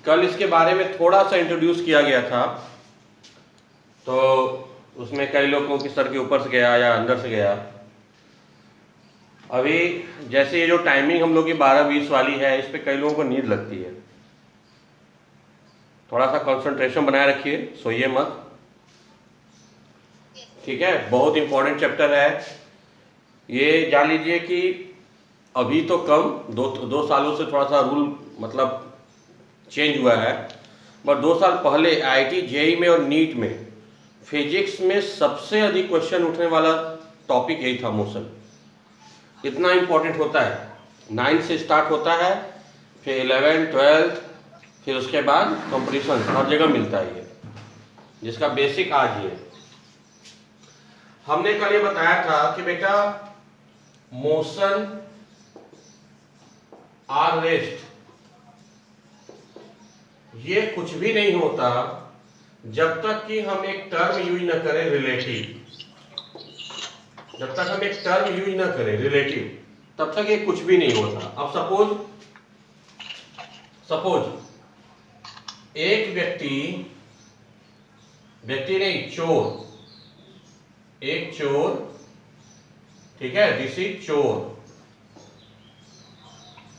कल इसके बारे में थोड़ा सा इंट्रोड्यूस किया गया था, तो उसमें कई लोगों की सर के ऊपर से गया या अंदर से गया। अभी जैसे ये जो टाइमिंग हम लोग की 12-20 वाली है, इस पे कई लोगों को नींद लगती है। थोड़ा सा कंसंट्रेशन बनाए रखिए, सोइए मत, ठीक है। बहुत इंपॉर्टेंट चैप्टर है ये। जान लीजिए कि अभी तो कम, दो सालों से थोड़ा सा रूल मतलब चेंज हुआ है, बट 2 साल पहले IIT JEE में और नीट में फिजिक्स में सबसे अधिक क्वेश्चन उठने वाला टॉपिक यही था, मोशन। इतना इंपॉर्टेंट होता है। 9 से स्टार्ट होता है, फिर 11, 12, फिर उसके बाद कंपटीशन हर जगह मिलता है ये, जिसका बेसिक आज ये। हमने कल ये बताया था कि बेटा मोशन और रेस्ट ये कुछ भी नहीं होता जब तक कि हम एक टर्म यूज न करें रिलेटिव। जब तक हम एक टर्म यूज न करें रिलेटिव, तब तक ये कुछ भी नहीं होता। अब सपोज एक व्यक्ति नहीं, चोर, एक चोर, ठीक है, दिस इज चोर।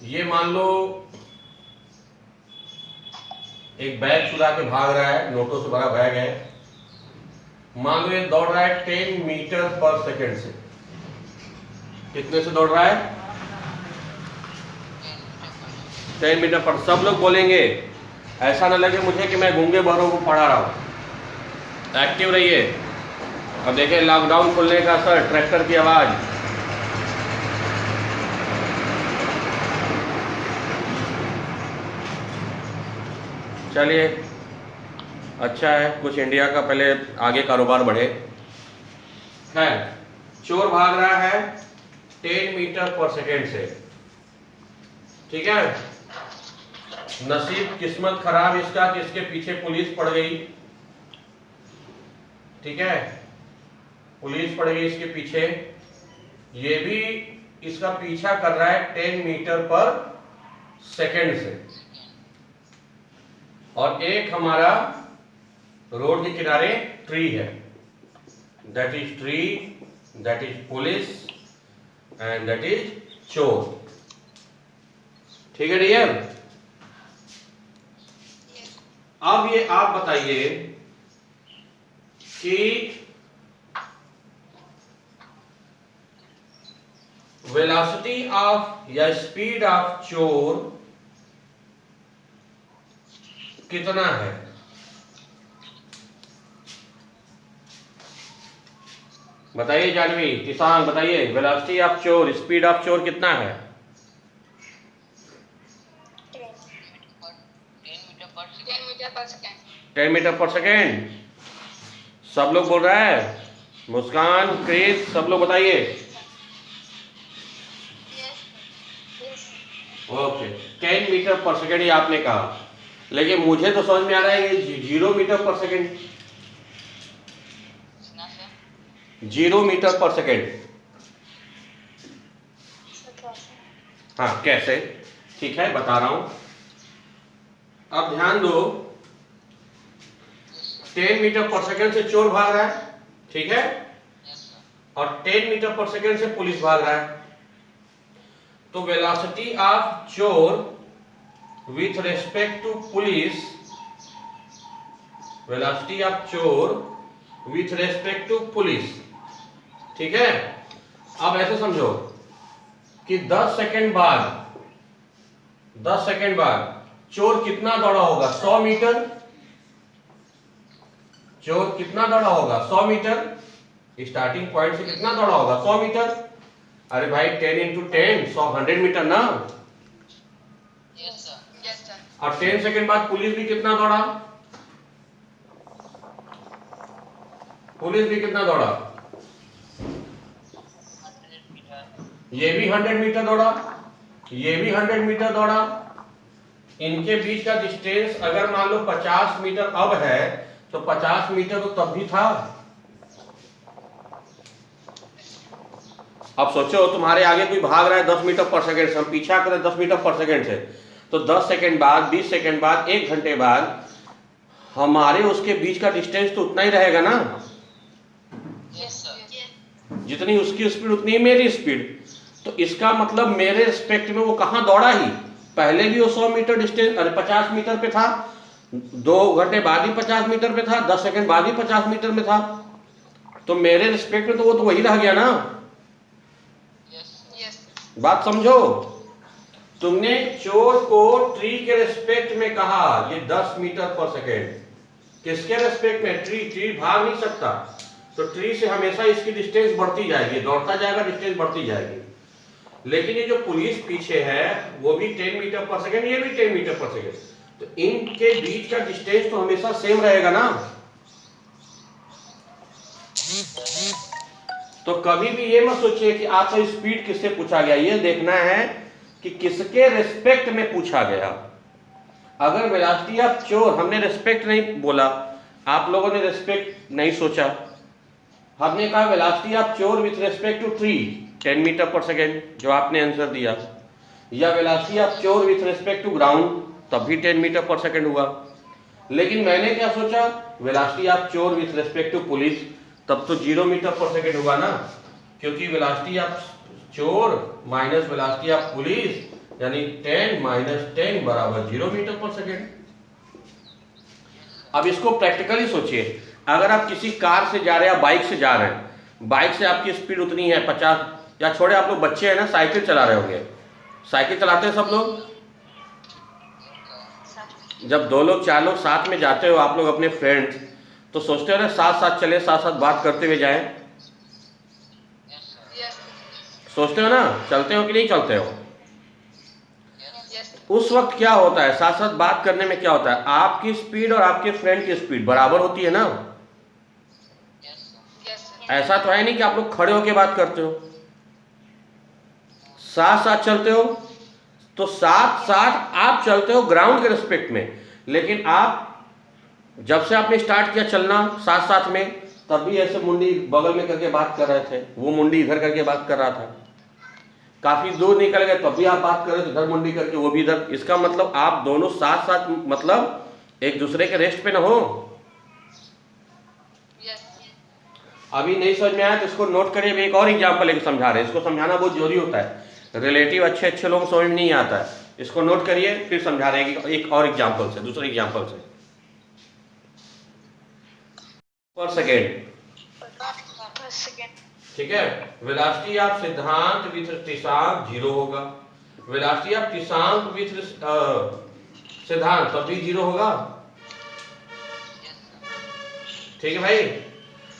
ये मान लो एक बैग चुरा के भाग रहा है, नोटों से भरा बैग है। मान लो ये दौड़ रहा है 10 मीटर पर सेकेंड से। कितने से दौड़ रहा है? 10 मीटर पर। सब लोग बोलेंगे, ऐसा ना लगे मुझे कि मैं गूंगे बहरों को पढ़ा रहा हूं। एक्टिव रहिए। अब देखिए लॉकडाउन खुलने का असर, ट्रैक्टर की आवाज, चलिए अच्छा है, कुछ इंडिया का पहले आगे कारोबार बढ़े। है, चोर भाग रहा है 10 मीटर पर सेकेंड से, ठीक है। नसीब, किस्मत खराब इसका कि इसके पीछे पुलिस पड़ गई, ठीक है, पुलिस पड़ गई इसके पीछे। ये भी इसका पीछा कर रहा है 10 मीटर पर सेकेंड से। और एक हमारा रोड के किनारे ट्री है, that is tree, that is police and that is चोर, ठीक है डियर। अब ये आप बताइए कि वेलोसिटी ऑफ या स्पीड ऑफ चोर कितना है? बताइए जानवी, किसान बताइए, वेलोसिटी ऑफ चोर, स्पीड ऑफ चोर कितना है? 10 मीटर पर सेकेंड। सब लोग बोल रहा है, मुस्कान, क्रिस, सब लोग बताइए। ओके, 10 मीटर पर सेकेंड ये आपने कहा, लेकिन मुझे तो समझ में आ रहा है ये 0 metre per second. 0 metre per second, हाँ कैसे? ठीक है बता रहा हूं। अब ध्यान दो, 10 मीटर पर सेकेंड से चोर भाग रहा है, ठीक है, और 10 मीटर पर सेकेंड से पुलिस भाग रहा है। तो वेलोसिटी ऑफ चोर with respect to police, velocity of चोर with respect to police, ठीक है। अब ऐसे समझो कि 10 सेकेंड बाद चोर कितना दौड़ा होगा? 100 मीटर। चोर कितना दौड़ा होगा? 100 मीटर। स्टार्टिंग पॉइंट से कितना दौड़ा होगा? 100 मीटर। अरे भाई 10 × 10 100 मीटर ना। और 10 सेकेंड बाद पुलिस भी कितना दौड़ा? पुलिस भी कितना दौड़ा? ये भी 100 मीटर दौड़ा, ये भी 100 मीटर दौड़ा। इनके बीच का डिस्टेंस अगर मान लो 50 मीटर अब है, तो 50 मीटर तो तब भी था। अब सोचो तुम्हारे आगे कोई भाग रहा है 10 मीटर पर सेकेंड से, हम पीछा करें 10 मीटर पर सेकेंड से, तो 10 सेकंड बाद, 20 सेकंड बाद, 1 घंटे बाद हमारे उसके बीच का डिस्टेंस तो उतना ही रहेगा ना। जितनी उसकी स्पीड उतनी ही मेरी स्पीड। तो इसका मतलब मेरे रिस्पेक्ट में वो कहाँ दौड़ा ही, पहले भी वो 100 मीटर डिस्टेंस, अरे 50 मीटर पे था, 2 घंटे बाद ही 50 मीटर पे था, 10 सेकंड बाद ही 50 मीटर में था। तो मेरे रिस्पेक्ट में तो वो तो वही रह गया ना। बात समझो। तुमने चोर को ट्री के रिस्पेक्ट में कहा ये 10 मीटर पर सेकेंड, किसके रिस्पेक्ट में? ट्री भाग नहीं सकता, तो ट्री से हमेशा इसकी डिस्टेंस बढ़ती जाएगी, दौड़ता जाएगा, डिस्टेंस बढ़ती जाएगी। लेकिन ये जो पुलिस पीछे है वो भी 10 मीटर पर सेकेंड, ये भी 10 मीटर पर सेकेंड, तो इनके बीच का डिस्टेंस तो हमेशा सेम रहेगा ना। तो कभी भी ये मत सोचिए कि आपसे स्पीड किससे पूछा गया, ये देखना है कि किसके रिस्पेक्ट में पूछा गया। अगर वेलोसिटी ऑफ चोर, हमने रिस्पेक्ट नहीं बोला, आप लोगों ने रिस्पेक्ट नहीं सोचा, हमने कहा वेलोसिटी ऑफ चोर with respect to tree 10 metre per second, जो आपने आंसर दिया, या वेलोसिटी ऑफ चोर विथ रिस्पेक्ट टू ग्राउंड, तब भी 10 मीटर पर सेकेंड हुआ। लेकिन मैंने क्या सोचा, वेलोसिटी ऑफ चोर विथ रिस्पेक्ट टू पुलिस, तब तो 0 मीटर पर सेकेंड होगा ना, क्योंकि वेलोसिटी ऑफ चोर माइनस वेलोसिटी ऑफ पुलिस यानी 10 माइनस 10 बराबर 0 मीटर पर सेकेंड। अब इसको प्रैक्टिकली सोचिए, अगर आप किसी कार से जा रहे हैं या बाइक से जा रहे हैं, बाइक से आपकी स्पीड उतनी है 50, या छोड़े आप लोग बच्चे हैं ना, साइकिल चला रहे होंगे, साइकिल चलाते हैं सब लोग। जब 2 लोग 4 लोग साथ में जाते हो आप लोग अपने फ्रेंड्स, तो सोचते हो ना साथ साथ चले, साथ साथ बात करते हुए जाएं, सोचते हो ना, चलते हो कि नहीं चलते हो? उस वक्त क्या होता है, साथ साथ बात करने में क्या होता है, आपकी स्पीड और आपके फ्रेंड की स्पीड बराबर होती है ना। ऐसा तो है नहीं कि आप लोग खड़े होकर बात करते हो, साथ साथ चलते हो, तो साथ साथ आप चलते हो ग्राउंड के रिस्पेक्ट में। लेकिन आप जब से आपने स्टार्ट किया चलना साथ साथ में, तब भी ऐसे मुंडी बगल में करके बात कर रहे थे, वो मुंडी इधर करके बात कर रहा था, काफी दूर निकल गए तब भी आप बात कर रहे थे, इधर मुंडी करके वो भी इधर। इसका मतलब आप दोनों साथ साथ, मतलब एक दूसरे के रेस्ट पे ना हो। अभी नहीं समझ में आया तो इसको नोट करिए, एक और एग्जाम्पल लेके समझा रहे हैं, इसको समझाना बहुत जरूरी होता है, रिलेटिव अच्छे लोगों को समझ में नहीं आता है। इसको नोट करिए, फिर समझा रहे हैं एक और एग्जाम्पल से, दूसरे एग्जाम्पल से। पर सेकेंड, ठीक है। वेलोसिटी ऑफ सिद्धांत विथ स्थिरांक 0 होगा, वेलोसिटी ऑफ स्थिरांक विथ सिद्धांत तब भी 0 होगा, ठीक है भाई।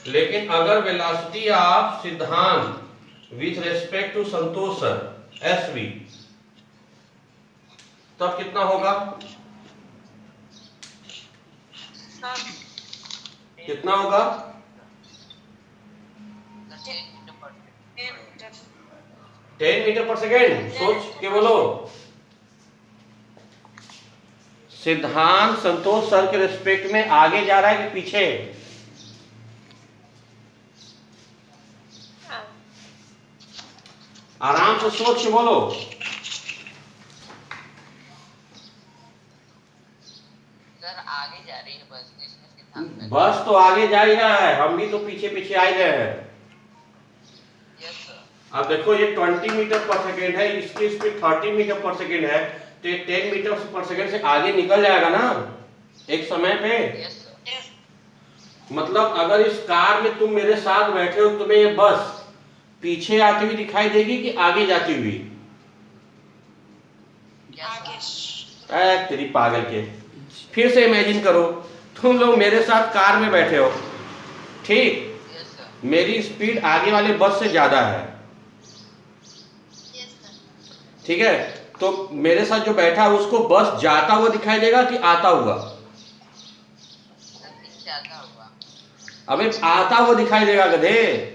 लेकिन अगर velocity of Siddhant with respect to Santosh sir SV, तब कितना होगा, कितना होगा? 10 मीटर पर सेकेंड। सोच के बोलो, सिद्धांत संतोष सर के रिस्पेक्ट में आगे जा रहा है कि पीछे? आराम से सोच के बोलो। सर आगे जा रही है बस, इसमें बस तो आगे जा ही रहा है, हम भी तो पीछे पीछे आ रहे हैं। अब देखो ये 20 मीटर पर सेकेंड है, इसकी स्पीड 30 मीटर पर सेकेंड है, तो ये 10 मीटर पर सेकेंड से आगे निकल जाएगा ना एक समय पे। मतलब अगर इस कार में तुम मेरे साथ बैठे हो, तुम्हें ये बस पीछे आती हुई दिखाई देगी कि आगे जाती हुई? तेरी पागल के, फिर से इमेजिन करो, तुम लोग मेरे साथ कार में बैठे हो, ठीक, मेरी स्पीड आगे वाले बस से ज्यादा है, ठीक है, तो मेरे साथ जो बैठा है उसको बस जाता हुआ दिखाई देगा कि आता हुआ? अबे आता हुआ दिखाई देगा गधे।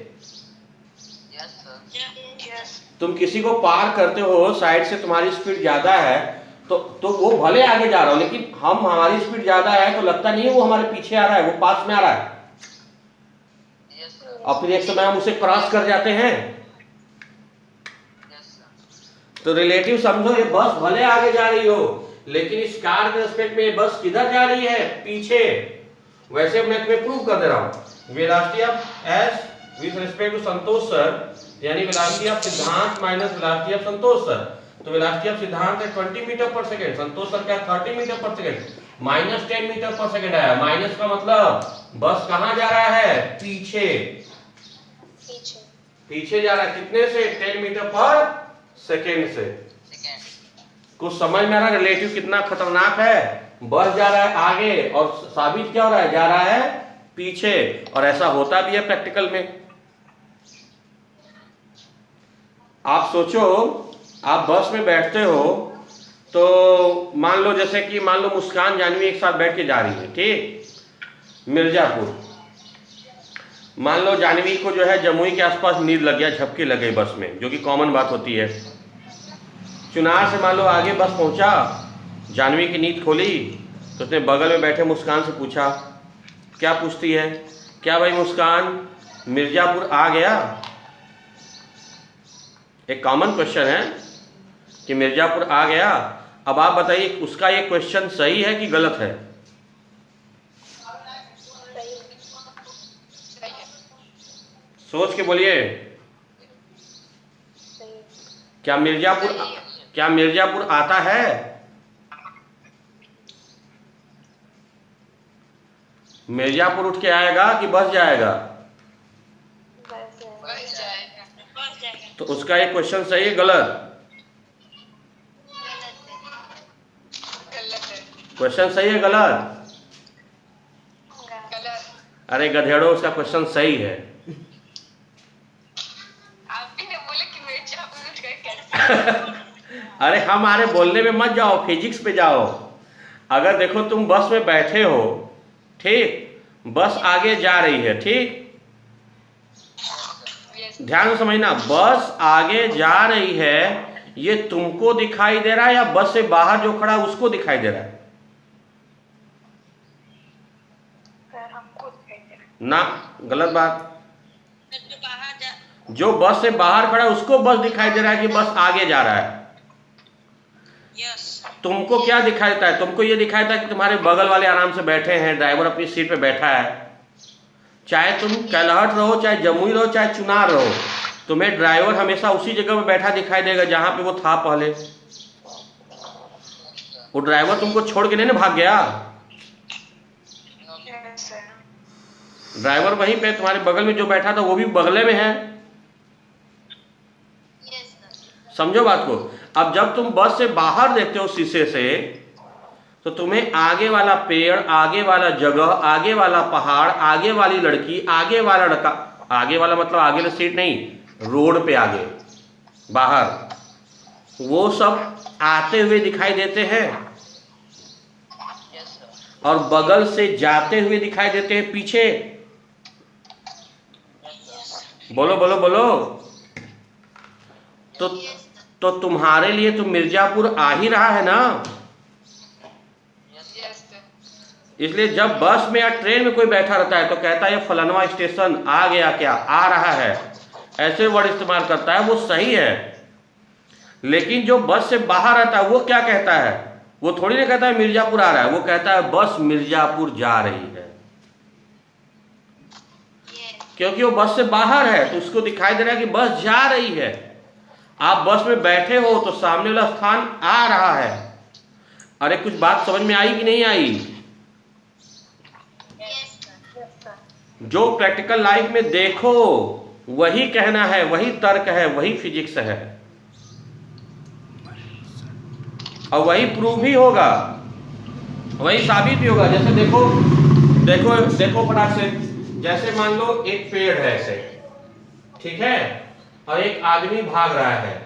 तुम किसी को पार करते हो, साइड से तुम्हारी स्पीड ज्यादा है, तो वो भले आगे जा रहा हो, लेकिन हमारी स्पीड ज्यादा है तो लगता नहीं है वो हमारे पीछे आ रहा है, वो पास में आ रहा है। और फिर एक समय हम उसे क्रॉस कर जाते हैं। तो रिलेटिव समझो, ये बस भले आगे जा रही हो, लेकिन इस कार के रिस्पेक्ट में बस किधर जा रही है, पीछे। वैसे मैं तुम्हें प्रूव कर दे रहा हूं, velocity of S with respect to Santosh sir, यानी velocity of Siddhant minus velocity of Santosh sir. तो वेलोसिटी ऑफ सिद्धांत है 20 मीटर पर सेकंड, संतोष सर क्या 30 मीटर पर सेकंड, माइनस 10 मीटर पर सेकंड आया। माइनस का मतलब बस कहां जा रहा है, पीछे, पीछे जा रहा है। कितने से, 10 मीटर पर सेकंड से। कुछ समझ में आ रहा है रिलेटिव कितना खतरनाक है। बस जा रहा है आगे और साबित क्या हो रहा है, जा रहा है पीछे। और ऐसा होता भी है प्रैक्टिकल में। आप सोचो, आप बस में बैठते हो तो मान लो जैसे कि मान लो मुस्कान जानवी एक साथ बैठ के जा रही है, ठीक, मिर्जापुर। मान लो जानवी को जो है जमुई के आसपास नींद लग गया, झपकी लग गई बस में, जो कि कॉमन बात होती है। चुनार से मान लो आगे बस पहुंचा, जानवी की नींद खोली तो उसने बगल में बैठे मुस्कान से पूछा, क्या पूछती है, क्या भाई मुस्कान मिर्जापुर आ गया। एक कॉमन क्वेश्चन है कि मिर्जापुर आ गया। अब आप बताइए उसका ये क्वेश्चन सही है कि गलत है। सोच के बोलिए, क्या मिर्जापुर आता है। मिर्जापुर उठ के आएगा कि बस जाएगा। तो उसका ये क्वेश्चन सही है गलत, क्वेश्चन सही है गलत। अरे गधेड़ो, उसका क्वेश्चन सही है। अरे हमारे बोलने में मत जाओ, फिजिक्स पे जाओ। अगर देखो तुम बस में बैठे हो, ठीक, बस आगे जा रही है, ठीक, ध्यान से समझना, बस आगे जा रही है, ये तुमको दिखाई दे रहा है या बस से बाहर जो खड़ा है उसको दिखाई दे रहा है। ना, गलत बात। जो बस से बाहर खड़ा है उसको बस दिखाई दे रहा है कि बस आगे जा रहा है। तुमको क्या दिखाई देता है, तुमको ये दिखाई देता है कि तुम्हारे बगल वाले आराम से बैठे हैं, ड्राइवर अपनी सीट पे बैठा है। चाहे तुम कैलहट रहो, चाहे जमुई रहो, चाहे चुनार रहो, तुम्हें ड्राइवर हमेशा उसी जगह पे बैठा दिखाई देगा जहां पे वो था पहले। वो ड्राइवर तुमको छोड़ के नहीं ना भाग गया। ड्राइवर वहीं पे तुम्हारे बगल में जो बैठा था वो भी बगले में है। समझो बात को। अब जब तुम बस से बाहर देखते हो शीशे से, तो तुम्हें आगे वाला पेड़, आगे वाला जगह, आगे वाला पहाड़, आगे वाली लड़की, आगे वाला लड़का, आगे वाला मतलब आगे वाला सीट नहीं, रोड पे आगे बाहर, वो सब आते हुए दिखाई देते हैं और बगल से जाते हुए दिखाई देते हैं पीछे। बोलो बोलो बोलो। तो तुम्हारे लिए तो मिर्जापुर आ ही रहा है ना। इसलिए जब बस में या ट्रेन में कोई बैठा रहता है तो कहता है ये फलानवा स्टेशन आ गया, क्या आ रहा है, ऐसे वर्ड इस्तेमाल करता है, वो सही है। लेकिन जो बस से बाहर आता है वो क्या कहता है, वो थोड़ी ना कहता है मिर्जापुर आ रहा है, वो कहता है बस मिर्जापुर जा रही है। क्योंकि वो बस से बाहर है तो उसको दिखाई दे रहा है कि बस जा रही है। आप बस में बैठे हो तो सामने वाला स्थान आ रहा है। अरे कुछ बात समझ में आई कि नहीं आई। जो प्रैक्टिकल लाइफ में देखो वही कहना है, वही तर्क है, वही फिजिक्स है और वही प्रूव भी होगा, वही साबित भी होगा। जैसे देखो देखो देखो फटाक से, जैसे मान लो एक पेड़ है ऐसे, ठीक है, और एक आदमी भाग रहा है,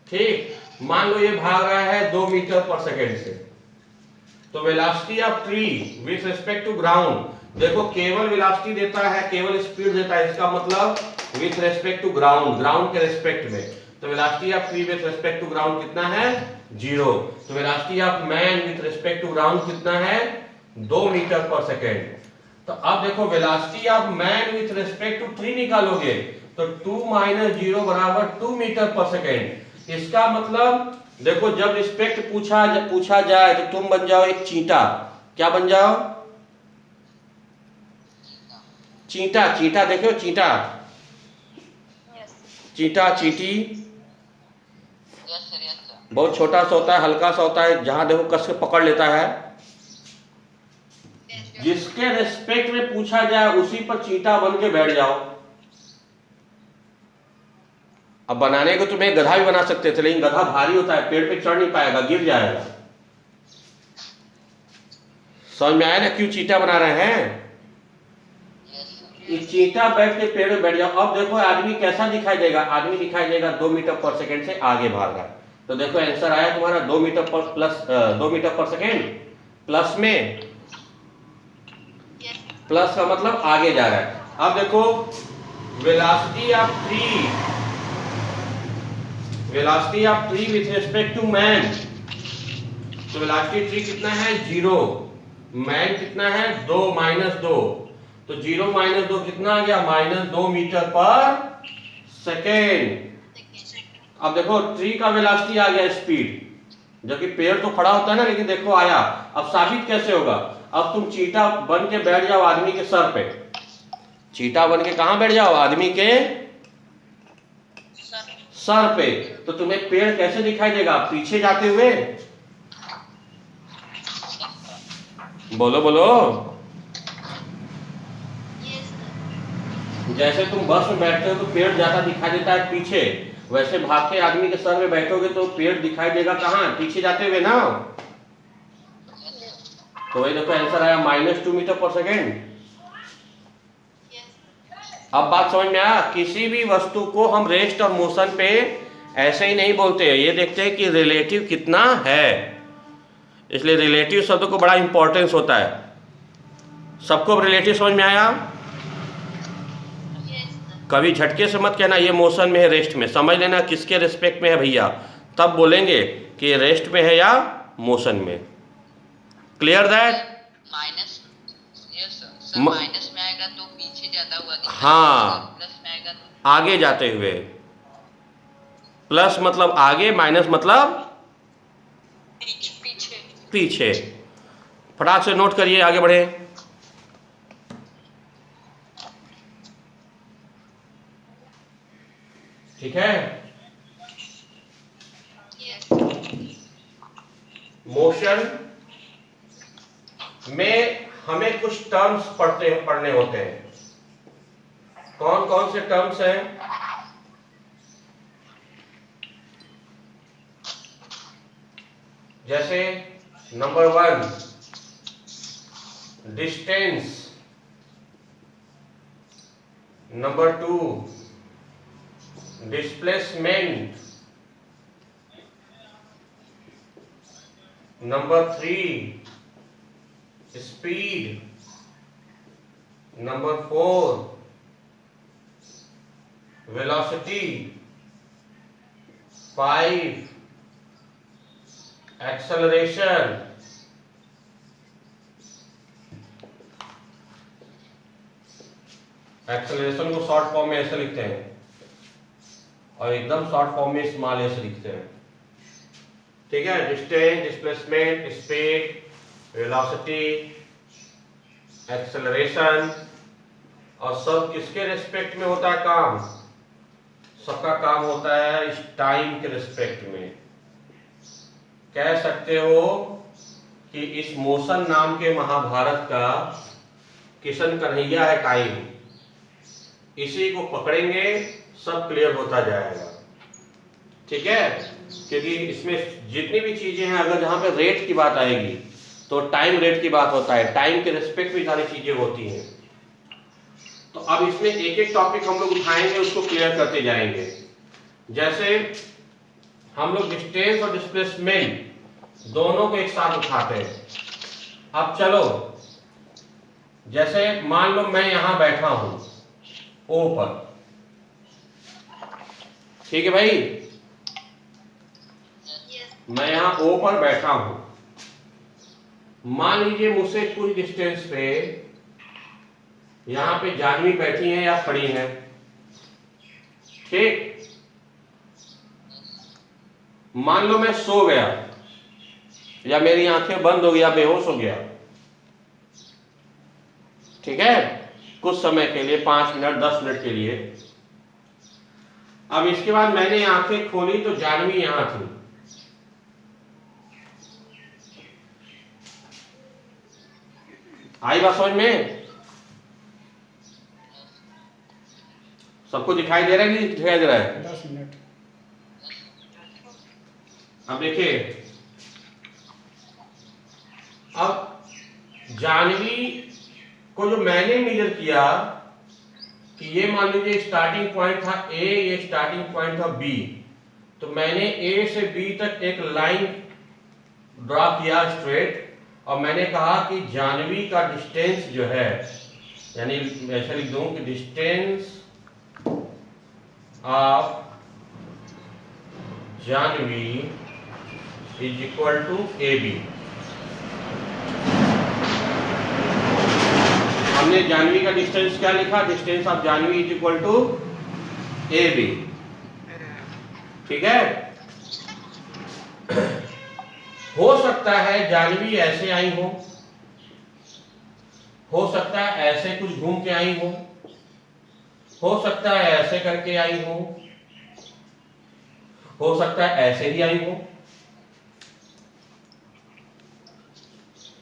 ठीक, मान लो ये भाग रहा है 2 मीटर पर सेकेंड से। तो velocity of tree with respect to ground, देखो केवल वेलोसिटी देता है, केवल स्पीड देता है, इसका मतलब with respect to ground, ground के रिस्पेक्ट में। तो velocity of tree with respect to ground कितना है, 0। तो velocity of man with respect to ground कितना है, 2 मीटर पर सेकेंड। तो अब देखो velocity of man with respect to tree निकालोगे तो 2 - 0 = 2 मीटर पर सेकेंड। इसका मतलब देखो जब रिस्पेक्ट पूछा जाए तो तुम बन जाओ एक चींटा। क्या बन जाओ? चींटा। चींटा देखो, चींटा, चींटा, चींटी। Yes sir. बहुत छोटा सा होता है, हल्का सा होता है, जहां देखो कस के पकड़ लेता है। जिसके रेस्पेक्ट में पूछा जाए उसी पर चींटा बन के बैठ जाओ। अब बनाने को तुम्हें गधा भी बना सकते थे, लेकिन गधा भारी होता है, पेड़ पे चढ़ नहीं पाएगा, गिर जाएगा। समझ में आया ना क्यों चींटा बना रहे हैं? ये चींटा बैठ के पेड़ में बैठ जाओ। अब देखो आदमी कैसा दिखाई देगा? आदमी दिखाई देगा 2 मीटर पर सेकेंड से आगे भाग रहा है। तो देखो आंसर आया तुम्हारा 2 metre per plus 2 metre per second, plus में, प्लस का मतलब आगे जा रहा है। अब देखो velocity of tree, velocity of tree with respect to man. तो वेलोसिटी ट्री कितना है? 0। मैन कितना है? 2 माइनस 2। तो 0 माइनस 2 कितना आ गया? -2 मीटर पर सेकेंड। अब देखो ट्री का वेलोसिटी आ गया स्पीड, जबकि पेड़ तो खड़ा होता है ना, लेकिन देखो आया। अब साबित कैसे होगा? अब तुम चींटा बन के बैठ जाओ आदमी के सर पे। चींटा बन के कहां बैठ जाओ? आदमी के सर पे। तो तुम्हें पेड़ कैसे दिखाई देगा? पीछे जाते हुए। बोलो बोलो। जैसे तुम बस में बैठते हो तो पेड़ ज्यादा दिखाई देता है पीछे, वैसे भाग के आदमी के सर में बैठोगे तो पेड़ दिखाई देगा कहां? पीछे जाते हुए ना। तो वही देखो आंसर आया -2 मीटर पर सेकेंड। अब बात समझ में आया? किसी भी वस्तु को हम रेस्ट और मोशन पे ऐसे ही नहीं बोलते हैं, ये देखते हैं कि रिलेटिव कितना है। इसलिए रिलेटिव शब्द को बड़ा इंपॉर्टेंस होता है। सबको रिलेटिव समझ में आया? कभी झटके से मत कहना ये मोशन में है, रेस्ट में। समझ लेना किसके रिस्पेक्ट में है भैया, तब बोलेंगे कि ये रेस्ट में है या मोशन में। Clear that? Minus, yes sir. Minus में आएगा तो पीछे जाता हुआ दिखेगा। हाँ, प्लस में आएगा तो आगे जाते हुए। प्लस मतलब आगे, माइनस मतलब पीछे। पीछे। फटाक से नोट करिए, आगे बढ़े। ठीक है? मोशन में हमें कुछ टर्म्स पढ़ने होते हैं। कौन कौन से टर्म्स हैं? जैसे number 1 distance, number 2 displacement, number 3 speed, number 4 velocity, 5 acceleration, acceleration को शॉर्ट फॉर्म में ऐसे लिखते हैं और एकदम शॉर्ट फॉर्म में स्मॉल ऐसे लिखते हैं। ठीक है? Distance, displacement, speed, velocity, acceleration. और सब किसके रिस्पेक्ट में होता है काम? सबका काम होता है इस टाइम के रिस्पेक्ट में। कह सकते हो कि इस मोशन नाम के महाभारत का किशन कन्हैया है टाइम। इसी को पकड़ेंगे सब क्लियर होता जाएगा। ठीक है? क्योंकि इसमें जितनी भी चीजें हैं, अगर जहां पे रेट की बात आएगी तो टाइम रेट की बात होता है, टाइम के रिस्पेक्ट में सारी चीजें होती हैं। तो अब इसमें एक एक टॉपिक हम लोग उठाएंगे, उसको क्लियर करते जाएंगे। जैसे हम लोग डिस्टेंस और डिस्प्लेसमेंट दोनों को एक साथ उठाते हैं। अब चलो, जैसे मान लो मैं यहां बैठा हूं ओ पर। ठीक है भाई? मैं यहां ओ पर बैठा हूं। मान लीजिए मुझसे कुछ डिस्टेंस पे यहां पे जानवी बैठी है या खड़ी है। ठीक? मान लो मैं सो गया या मेरी आंखें बंद हो गया, बेहोश हो गया, ठीक है, कुछ समय के लिए, 5 मिनट 10 मिनट के लिए। अब इसके बाद मैंने आंखें खोली तो जानवी यहां थी। आई बात समझ में? सबको दिखाई दे रहा है कि नहीं दिखाई दे रहा है? 10 मिनट। अब देखिए, अब जानवी को जो मैंने मेजर किया कि ये मान लीजिए स्टार्टिंग पॉइंट था ए, ये स्टार्टिंग पॉइंट था बी, तो मैंने ए से बी तक एक लाइन ड्रा किया स्ट्रेट, और मैंने कहा कि जानवी का डिस्टेंस जो है, यानी ऐसा लिख दूं कि distance of Janvi is equal to A B. हमने जानवी का डिस्टेंस क्या लिखा? Distance of Janvi is equal to A B, ठीक है। हो सकता है जानवी ऐसे आई हो सकता है ऐसे कुछ घूम के आई हो सकता है ऐसे करके आई हो सकता है ऐसे ही आई हो।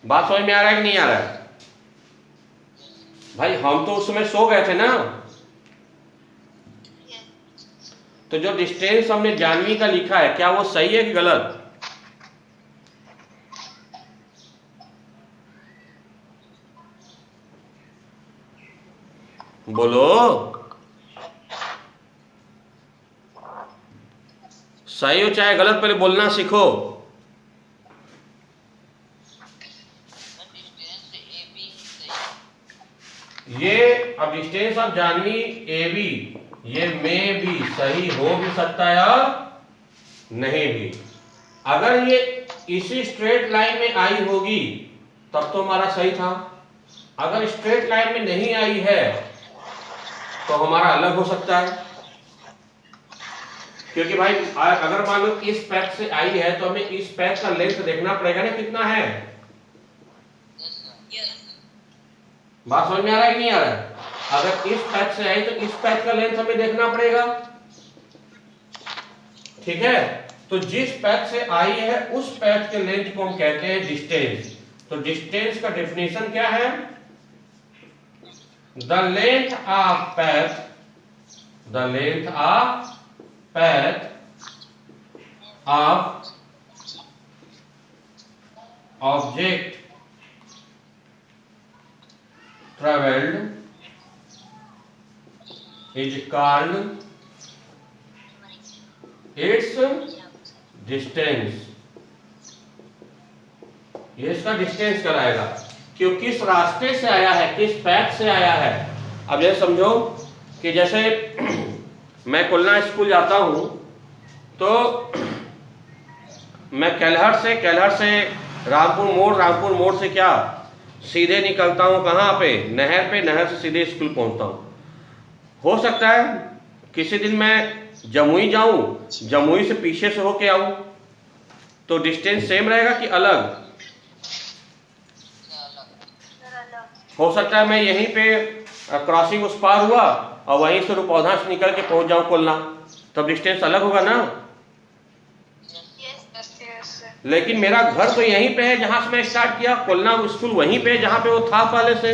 बात समझ में आ रहा है कि नहीं आ रहा है? भाई हम तो उस समय सो गए थे ना, तो जो डिस्टेंस हमने जानवी का लिखा है क्या वो सही है कि गलत? बोलो, सही हो चाहे गलत, पहले बोलना सीखो। ये अब distance of Janvi A B, ये में भी सही हो भी सकता है और नहीं भी। अगर ये इसी स्ट्रेट लाइन में आई होगी तब तो हमारा सही था, अगर स्ट्रेट लाइन में नहीं आई है तो हमारा अलग हो सकता है, क्योंकि भाई अगर मान लो इस पैथ से आई है तो हमें इस पैथ का लेंथ देखना पड़ेगा ना कितना है। बात समझ में आ रहा है कि नहीं आ रहा है? अगर इस पैथ से आई तो इस पैथ का लेंथ हमें देखना पड़ेगा, ठीक है। तो जिस पैथ से आई है उस पैथ के लेंथ को हम कहते हैं डिस्टेंस। तो डिस्टेंस का डेफिनेशन क्या है? The length of path, the length of path of object traveled is called its distance। ये इसका डिस्टेंस कराएगा कि वो किस रास्ते से आया है, किस पैथ से आया है। अब ये समझो कि जैसे मैं कुलना स्कूल जाता हूँ तो मैं कैलहर से रामपुर मोड़ से क्या सीधे निकलता हूँ कहाँ पे? नहर से सीधे स्कूल पहुँचता हूँ। हो सकता है किसी दिन मैं जमुई जाऊँ, जमुई से पीछे से होके आऊँ, तो डिस्टेंस सेम रहेगा कि अलग? हो सकता है मैं यहीं पे क्रॉसिंग उस पार हुआ और वहीं से रुपौधा से निकल के पहुँच जाऊँ कुलना, तब डिस्टेंस अलग होगा ना। लेकिन मेरा घर तो यहीं पे है जहां से मैं स्टार्ट किया, कुलना स्कूल वहीं पे जहां पे वो था पहले से,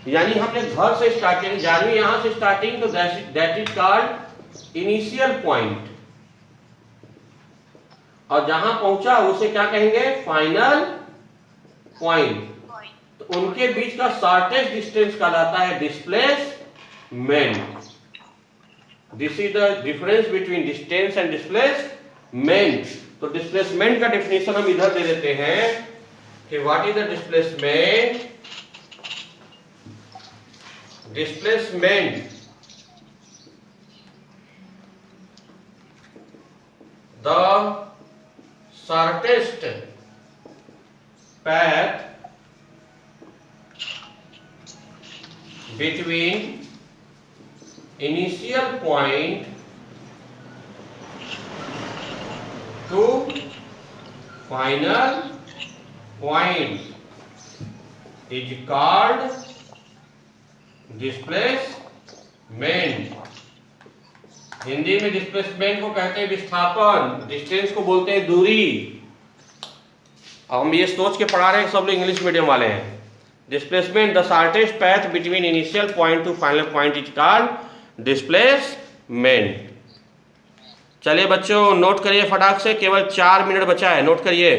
यानी हमने घर से स्टार्ट किया, जानवी यहां से स्टार्टिंग, तो that is called initial point, और जहां पहुंचा उसे क्या कहेंगे? Final point. तो उनके बीच का शॉर्टेस्ट डिस्टेंस कहलाता है displacement. This is the difference between distance and displacement. तो डिस्प्लेसमेंट का डेफिनेशन हम इधर दे देते हैं कि what is the displacement? Displacement the shortest path between initial point to final point is called displacement. Hindi में डिस्प्लेसमेंट को कहते हैं विस्थापन, डिस्टेंस को बोलते हैं दूरी। हम ये सोच के पढ़ा रहे हैं, सब लोग इंग्लिश मीडियम वाले हैं। Displacement the shortest path between initial point two final point is called displacement. चलिए बच्चों नोट करिए फटाक से, केवल 4 मिनट बचा है, नोट करिए।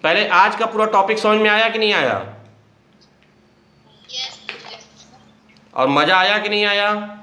पहले आज का पूरा टॉपिक समझ में आया कि नहीं आया? और मजा आया कि नहीं आया?